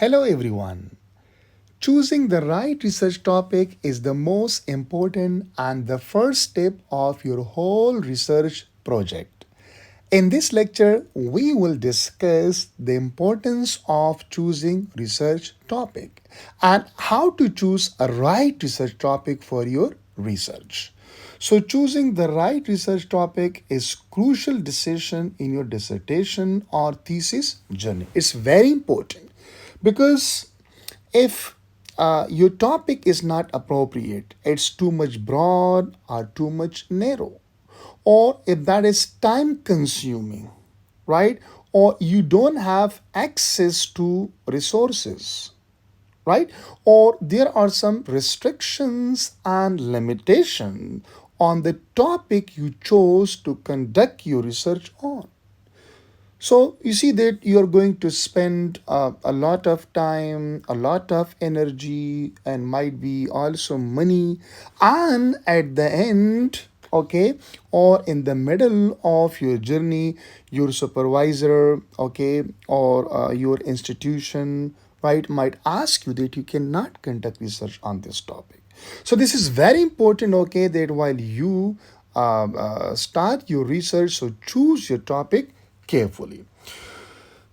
Hello everyone. Choosing the right research topic is the most important and the first step of your whole research project. In this lecture, we will discuss the importance of choosing research topic and how to choose a right research topic for your research. So choosing the right research topic is crucial decision in your dissertation or thesis journey. It's very important because if your topic is not appropriate, it's too much broad or too much narrow, or if that is time consuming, right? Or you don't have access to resources, right? Or there are some restrictions and limitation on the topic you chose to conduct your research on. So you see that you're going to spend a lot of time, a lot of energy, and might be also money. And at the end, okay, or in the middle of your journey, your supervisor, okay, or your institution, right, might ask you that you cannot conduct research on this topic. So this is very important, okay, that while you start your research, so choose your topic carefully.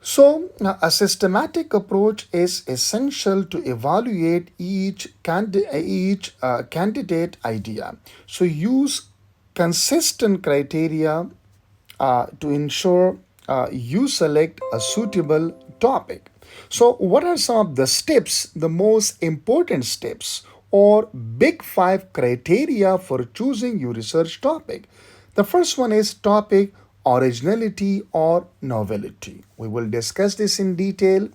So, a systematic approach is essential to evaluate each candidate idea. So, use consistent criteria to ensure you select a suitable topic. So, what are some of the steps, the most important steps, or big five criteria for choosing your research topic? The first one is topic originality or novelty. We will discuss this in detail.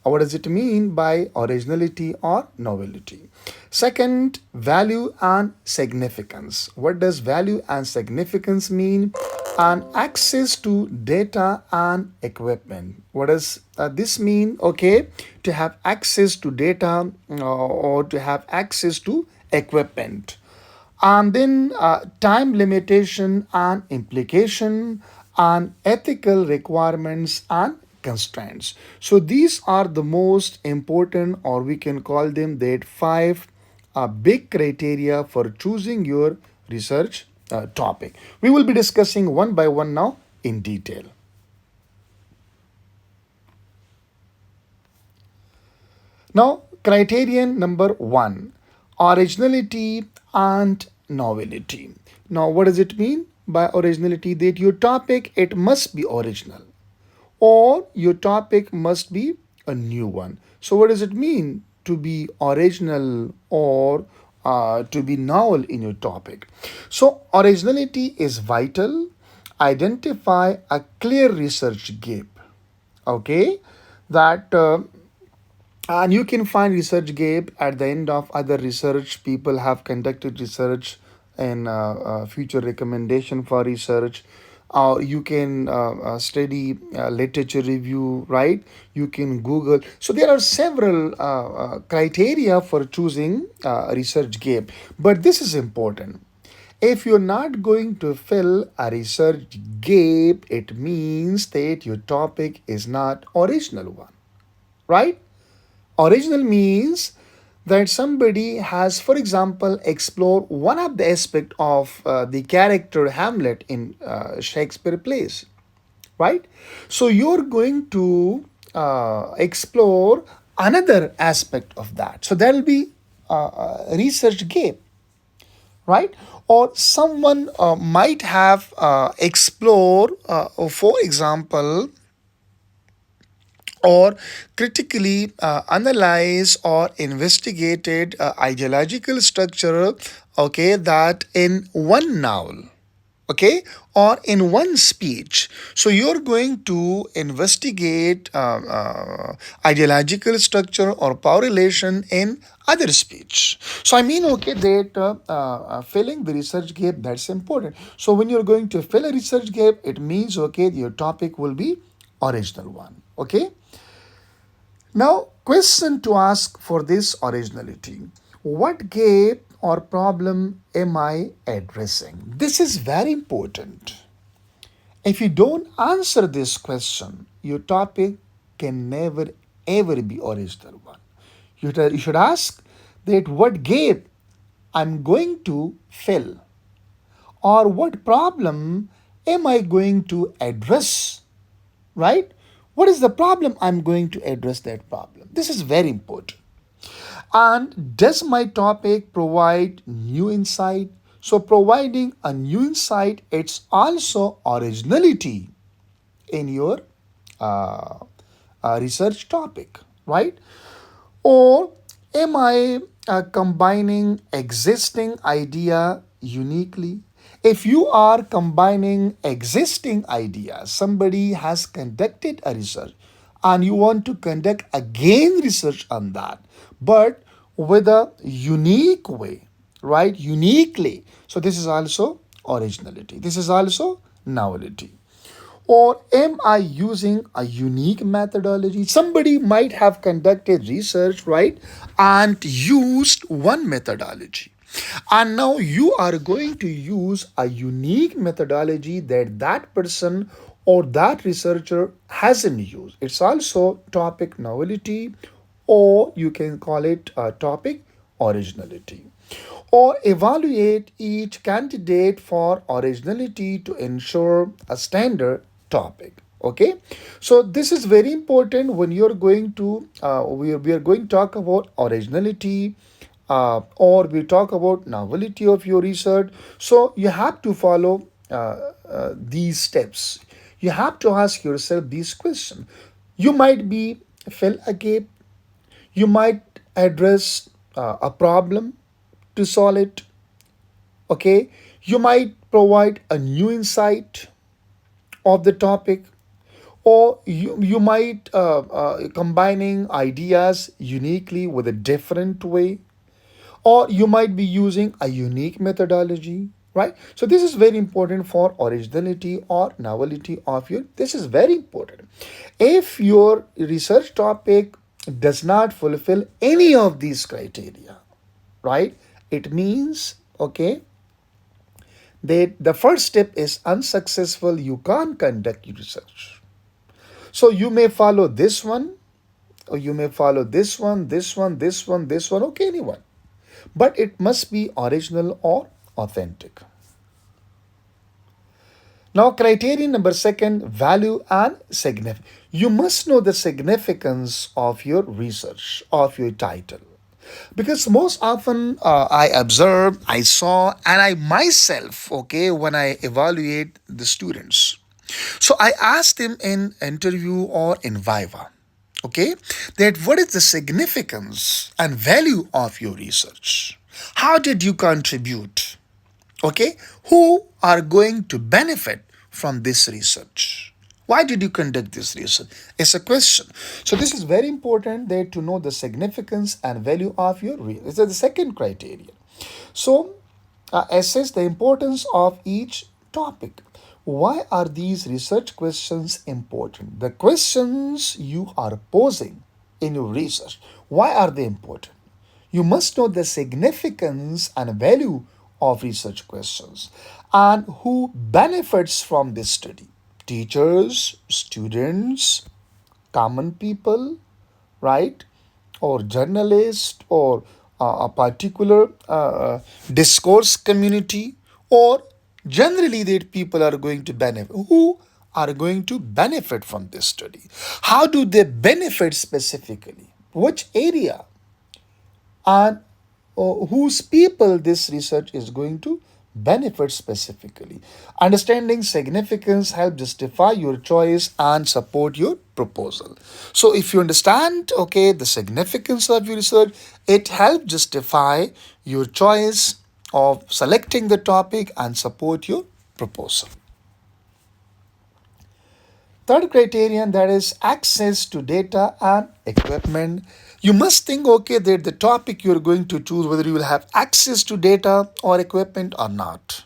What does it mean by originality or novelty? Second, value and significance. What does value and significance mean? And access to data and equipment. What does this mean? Okay, to have access to data or to have access to equipment. And then time limitation and implication and ethical requirements and constraints. So these are the most important, or we can call them that five big criteria for choosing your research topic. We will be discussing one by one now in detail. Now, criterion number one, originality and novelty. Now, what does it mean by originality? That your topic, it must be original, or your topic must be a new one. So, what does it mean to be original or to be novel in your topic? So, originality is vital. Identify a clear research gap. Okay, that and you can find research gap at the end of other research. People have conducted research and future recommendation for research. You can study literature review, right? You can Google. So there are several criteria for choosing research gap. But this is important. If you're not going to fill a research gap, it means that your topic is not original one, right? Original means that somebody has, for example, explored one of the aspect of the character Hamlet in Shakespeare plays, right? So you're going to explore another aspect of that. So there will be a research gap, right? Or someone might have explored, for example, or critically analyze or investigated ideological structure, okay, that in one novel, okay, or in one speech. So you're going to investigate ideological structure or power relation in other speech. So I mean, okay, that filling the research gap, that's important. So when you're going to fill a research gap, it means, okay, your topic will be original one, okay. Now, question to ask for this originality. What gap or problem am I addressing? This is very important. If you don't answer this question, your topic can never ever be original one. You should ask that what gap I'm going to fill, or what problem am I going to address, right? What is the problem I'm going to address that problem? This is very important. And does my topic provide new insight? So providing a new insight, it's also originality in your uh, research topic, right? Or am I combining existing idea uniquely? If you are combining existing ideas, somebody has conducted a research and you want to conduct again research on that, but with a unique way, right? Uniquely. So this is also originality. This is also novelty. Or am I using a unique methodology? Somebody might have conducted research, right, and used one methodology. And now you are going to use a unique methodology that that person or that researcher hasn't used. It's also topic novelty, or you can call it topic originality. Or evaluate each candidate for originality to ensure a standard topic. Okay, so this is very important when you're going to we are going to talk about originality, or we talk about novelty of your research. So you have to follow these steps. You have to ask yourself these questions. You might be fill a gap. You might address a problem to solve it. Okay, you might provide a new insight of the topic, or you might combining ideas uniquely with a different way, or you might be using a unique methodology, right? So this is very important for originality or novelty of your. This is very important. If your research topic does not fulfill any of these criteria, right, it means, okay, that the first step is unsuccessful. You can't conduct your research. So you may follow this one, or you may follow this one, this one, this one, this one, okay, anyone. But it must be original or authentic. Now, criterion number second, value and significance. You must know the significance of your research, of your title. Because most often I observe, I saw, and I myself, okay, when I evaluate the students. So I asked them in interview or in Viva, okay, that what is the significance and value of your research? How did you contribute? Okay, who are going to benefit from this research? Why did you conduct this research? It's a question. So this is very important there to know the significance and value of your research. This is the second criterion. So assess the importance of each topic. Why are these research questions important? The questions you are posing in your research, why are they important? You must know the significance and value of research questions and who benefits from this study. Teachers, students, common people, right? Or journalist, or a particular discourse community, or generally that people are going to benefit. Who are going to benefit from this study? How do they benefit specifically? Which area? And whose people this research is going to benefit specifically. Understanding significance help justify your choice and support your proposal. So if you understand, okay, the significance of your research, it helps justify your choice of selecting the topic and support your proposal. Third criterion, that is access to data and equipment. You must think, okay, that the topic you're going to choose, whether you will have access to data or equipment or not.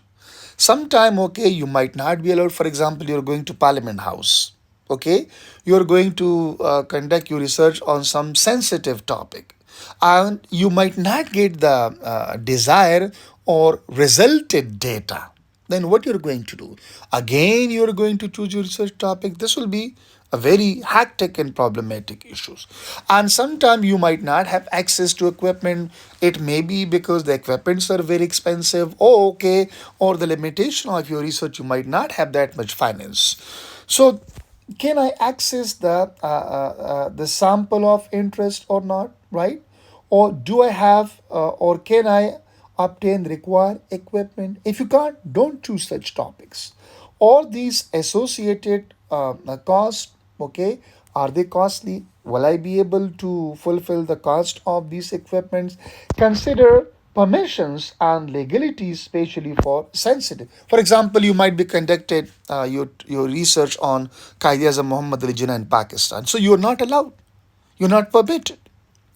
Sometime, okay, you might not be allowed. For example, you're going to Parliament House. Okay, you're going to conduct your research on some sensitive topic, and you might not get the desired or resulted data. Then what you're going to do? Again, you're going to choose your research topic. This will be a very hectic and problematic issues. And sometimes you might not have access to equipment. It may be because the equipments are very expensive, or the limitation of your research, you might not have that much finance. So can I access the sample of interest or not, right? Or do I have or can I obtain required equipment? If you can't, don't choose such topics. All these associated cost, okay, are they costly? Will I be able to fulfill the cost of these equipments? Consider permissions and legalities, especially for sensitive. For example, you might be conducted your research on Qaeda Azam Muhammad Ali Jinnah in Pakistan. So you are not allowed. You're not permitted,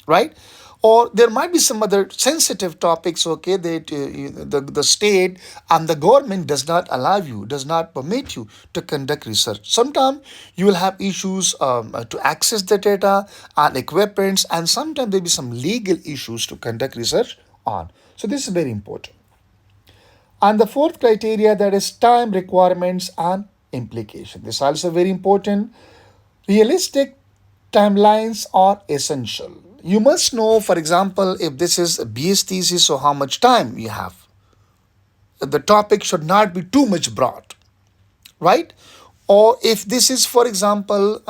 right? Or there might be some other sensitive topics, okay, that the state and the government does not allow you, does not permit you to conduct research. Sometimes you will have issues to access the data and equipments, and sometimes there'll be some legal issues to conduct research on. So this is very important. And the fourth criteria, that is time requirements and implication. This is also very important. Realistic timelines are essential. You must know, for example, if this is a BS thesis, so how much time you have. The topic should not be too much broad, right? Or if this is, for example,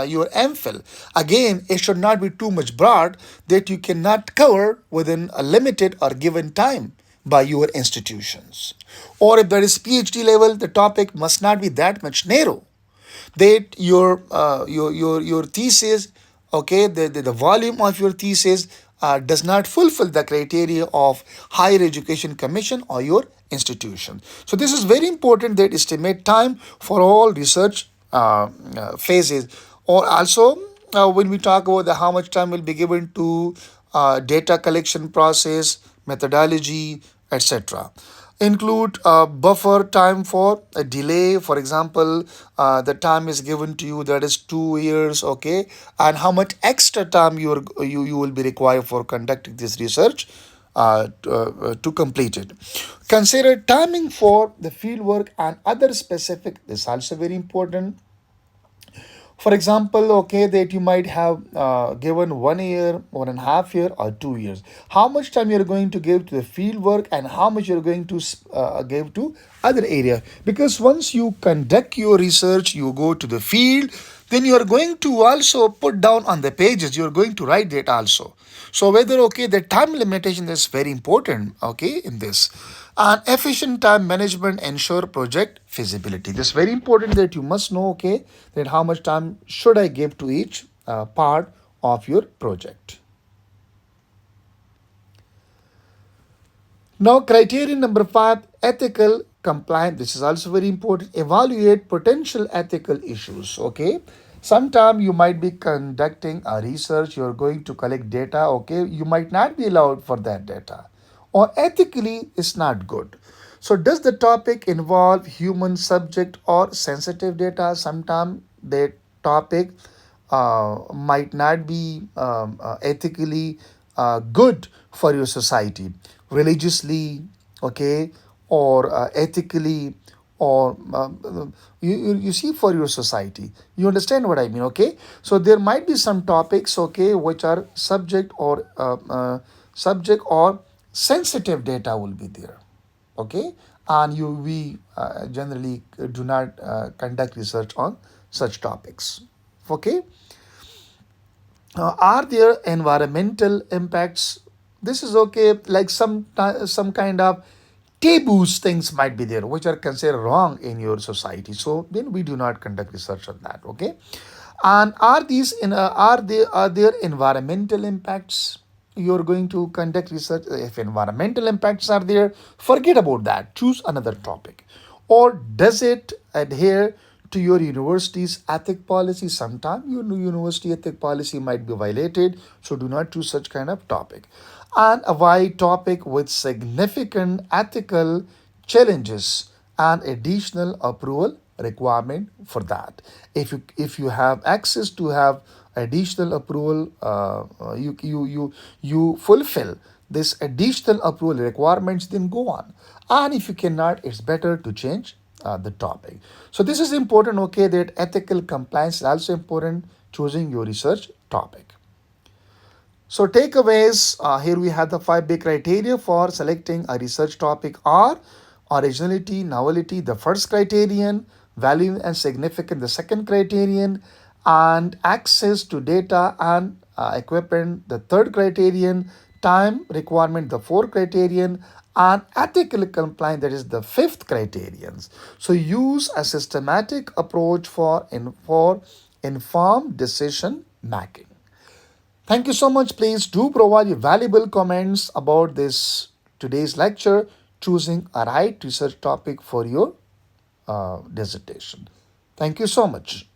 your MPhil, again, it should not be too much broad that you cannot cover within a limited or given time by your institutions. Or if there is PhD level, the topic must not be that much narrow that your thesis, okay, the volume of your thesis does not fulfill the criteria of higher education commission or your institution. So this is very important, that estimate time for all research phases. Or also when we talk about the how much time will be given to data collection process, methodology, etc. Include a buffer time for a delay. For example, the time is given to you, that is 2 years, okay, and how much extra time you will be required for conducting this research to complete it. Consider timing for the field work and other specific. This is also very important. For example, okay, that you might have given 1 year, 1.5 year, or 2 years. How much time you're going to give to the field work and how much you're going to give to other area. Because once you conduct your research, you go to the field, then you are going to also put down on the pages, you're going to write that also. So whether, okay, the time limitation is very important, okay, in this. And efficient time management ensure project feasibility. This is very important, that you must know, okay, that how much time should I give to each part of your project. Now, criterion number 5, ethical compliance. This is also very important. Evaluate potential ethical issues. Okay. Sometime you might be conducting a research, you're going to collect data, okay, you might not be allowed for that data. Or ethically it's not good. So does the topic involve human subject or sensitive data? Sometime the topic might not be ethically good for your society, religiously, okay, or ethically, or you see, for your society. You understand what I mean, okay? So there might be some topics, okay, which are subject or sensitive data will be there, okay, and we generally do not conduct research on such topics, okay. Are there environmental impacts? This is okay, like some kind of taboos things might be there which are considered wrong in your society, so then we do not conduct research on that, okay. And are there environmental impacts? You're going to conduct research. If environmental impacts are there, forget about that, choose another topic. Or does it adhere to your university's ethic policy? Sometime your university ethic policy might be violated, so do not choose such kind of topic. And avoid topic with significant ethical challenges and additional approval requirement for that. If you have access to have additional approval, you fulfill this additional approval requirements, then go on. And if you cannot, it's better to change the topic. So this is important, okay, that ethical compliance is also important choosing your research topic. So takeaways, here we have the five big criteria for selecting a research topic are originality, novelty, the first criterion, value and significance, the second criterion, and access to data and equipment, the third criterion, time requirement, the fourth criterion, and ethical compliance, that is the fifth criterion. So use a systematic approach for informed decision making. Thank you so much. Please do provide your valuable comments about this today's lecture, choosing a right research topic for your dissertation. Thank you so much.